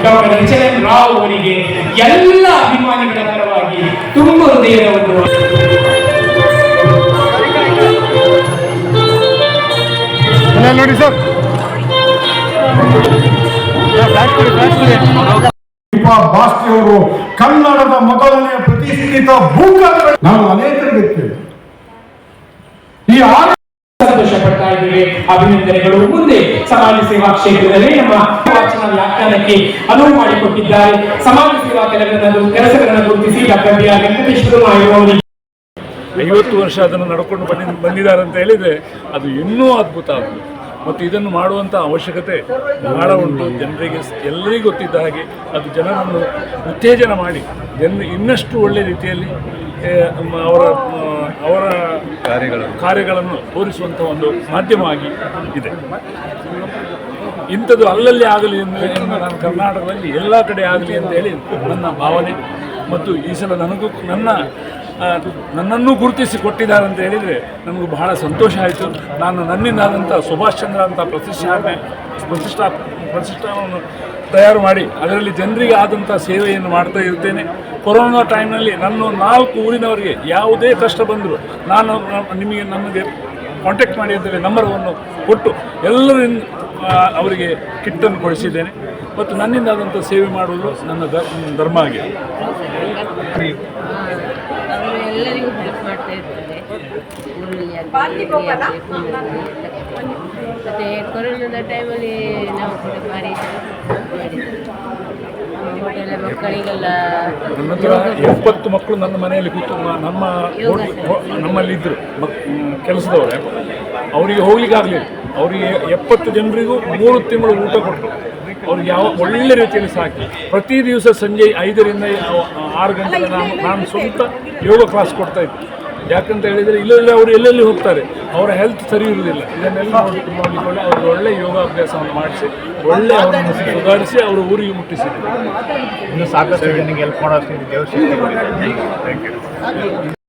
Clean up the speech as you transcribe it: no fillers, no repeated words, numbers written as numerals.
Doctor H N Rao ಅವರಿಗೆ ಎಲ್ಲ ಅಭಿಮಾನಿಗಳ ಪರವಾಗಿ ತುಂಬ ಹೃದಯದ ಒಂದು ನೋಡಿ ಸರ್ ಬಾಸ್ತಿಯವರು ಕನ್ನಡದ ಮೊದಲನೆಯ ಪ್ರತಿಷ್ಠಿತ ಭೂಕಂಪ ನಾವು ಅನೇಕರಿಗೆ ಈ ಸಂತೋಷ ಪಡ್ತಾ ಇದ್ದೇವೆ. ಅಭಿನಂದನೆಗಳು. ಮುಂದೆ ಸಮಾಜ ಸೇವಾ ಕ್ಷೇತ್ರದಲ್ಲಿ ನಮ್ಮ ವಾಚನ ವ್ಯಾಖ್ಯಾನಕ್ಕೆ ಅನುವು ಮಾಡಿಕೊಟ್ಟಿದ್ದಾರೆ. ಸಮಾಜ ಸೇವಾ ಕೆಲಸಗಳನ್ನು ಗುರುತಿಸಿ ಡಾಕ್ಟರ್ ಬಿ ಆರ್ ವೆಂಕಟೇಶ್ವರ ಅವರು 50 ವರ್ಷ ಅದನ್ನು ನಡ್ಕೊಂಡು ಬಂದಿದ್ದಾರೆ ಅಂತ ಹೇಳಿದರೆ ಅದು ಇನ್ನೂ ಅದ್ಭುತ ಆಗುತ್ತೆ. ಮತ್ತು ಇದನ್ನು ಮಾಡುವಂಥ ಅವಶ್ಯಕತೆ ಬಹಳ ಉಂಟು. ಜನರಿಗೆ ಎಲ್ಲರಿಗೂ ಗೊತ್ತಿದ್ದ ಹಾಗೆ ಅದು ಜನರನ್ನು ಉತ್ತೇಜನ ಮಾಡಿ ಜನರು ಇನ್ನಷ್ಟು ಒಳ್ಳೆಯ ರೀತಿಯಲ್ಲಿ ಅವರ ಕಾರ್ಯಗಳನ್ನು ತೋರಿಸುವಂಥ ಒಂದು ಮಾಧ್ಯಮವಾಗಿ ಇದೆ. ಇಂಥದ್ದು ಅಲ್ಲಲ್ಲಿ ಆಗಲಿ ಎಂದು ನಾನು ಕರ್ನಾಟಕದಲ್ಲಿ ಎಲ್ಲ ಕಡೆ ಆಗಲಿ ಅಂತ ಹೇಳಿ ನನ್ನ ಭಾವನೆ. ಮತ್ತು ಈ ಸಲ ನನ್ನನ್ನು ಗುರುತಿಸಿ ಕೊಟ್ಟಿದ್ದಾರೆ ಅಂತ ಹೇಳಿದರೆ ನಮಗೂ ಬಹಳ ಸಂತೋಷ ಆಯಿತು. ನಾನು ನನ್ನಿಂದಾದಂಥ ಸುಭಾಷ್ ಚಂದ್ರ ಅಂತ ಪ್ರತಿಷ್ಠಾನವನ್ನು ತಯಾರು ಮಾಡಿ ಅದರಲ್ಲಿ ಜನರಿಗೆ ಆದಂಥ ಸೇವೆಯನ್ನು ಮಾಡ್ತಾ ಇರ್ತೇನೆ. ಕೊರೋನಾ ಟೈಮ್ನಲ್ಲಿ ನನ್ನ 4 ಊರಿನವರಿಗೆ ಯಾವುದೇ ಕಷ್ಟ ಬಂದರೂ ನಾನು ನಮಗೆ ಕಾಂಟ್ಯಾಕ್ಟ್ ಮಾಡಿ ಅಂತೇಳಿ ನಂಬರವನ್ನು ಕೊಟ್ಟು ಎಲ್ಲರಿಂದ ಅವರಿಗೆ ಕಿಟ್ಟನ್ನು ಕೊಡಿಸಿದ್ದೇನೆ. ಮತ್ತು ನನ್ನಿಂದಾದಂಥ ಸೇವೆ ಮಾಡುವುದು ನನ್ನ ಧರ್ಮ ಆಗಿದೆ. ಎಲ್ಲರಿಗೂ ಹೆಲ್ಪ್ ಮಾಡ್ತಾ ಇರ್ತಾರೆ. ಮತ್ತು ಕೊರೋನಾದ ಟೈಮಲ್ಲಿ ನಾವು ಕೂಡ ಭಾರಿ ಹೋಟೆಲ್ ಮಕ್ಕಳಿಗೆಲ್ಲ ನನ್ನ ಹತ್ರ 70 ಮಕ್ಕಳು ನನ್ನ ಮನೆಯಲ್ಲಿ ಕೂತು ನಮ್ಮಲ್ಲಿದ್ದರು ಕೆಲಸದವರೇ. ಅವರಿಗೆ ಹೋಗ್ಲಿಕ್ಕಾಗಲಿಲ್ಲ. ಅವರಿಗೆ 70 ಜನರಿಗೂ 3 ತಿಂಗಳು ಊಟ ಕೊಟ್ಟರು. ಅವ್ರಿಗೆ ಯಾವ ಒಳ್ಳೆ ರೀತಿಯಲ್ಲಿ ಸಾಕಿ ಪ್ರತಿ ದಿವಸ ಸಂಜೆ 5ರಿಂದ 6 ಗಂಟೆಗೆ ನಾನು ಸ್ವಂತ ಯೋಗ ಕ್ಲಾಸ್ ಕೊಡ್ತಾಯಿದ್ದೆ. ಯಾಕಂತ ಹೇಳಿದರೆ ಇಲ್ಲೆಲ್ಲ ಅವರು ಎಲ್ಲೆಲ್ಲಿ ಹೋಗ್ತಾರೆ, ಅವರ ಹೆಲ್ತ್ ಸರಿ ಇರುವುದಿಲ್ಲ. ಇದನ್ನೆಲ್ಲ ನೋಡಿಕೊಂಡು ಅವರು ಒಳ್ಳೆ ಯೋಗಾಭ್ಯಾಸವನ್ನು ಮಾಡಿಸಿ ಒಳ್ಳೆ ಅವರನ್ನು ಸುಧಾರಿಸಿ ಅವರ ಊರಿಗೆ ಮುಟ್ಟಿಸಿದ್ದಾರೆ. ಇನ್ನು ಸಾಕಷ್ಟು ಜನರಿಗೆ ಹೆಲ್ಪ್ ಮಾಡೋಷ್ಟು ದೇವಸ್ಥಾನ. Thank you.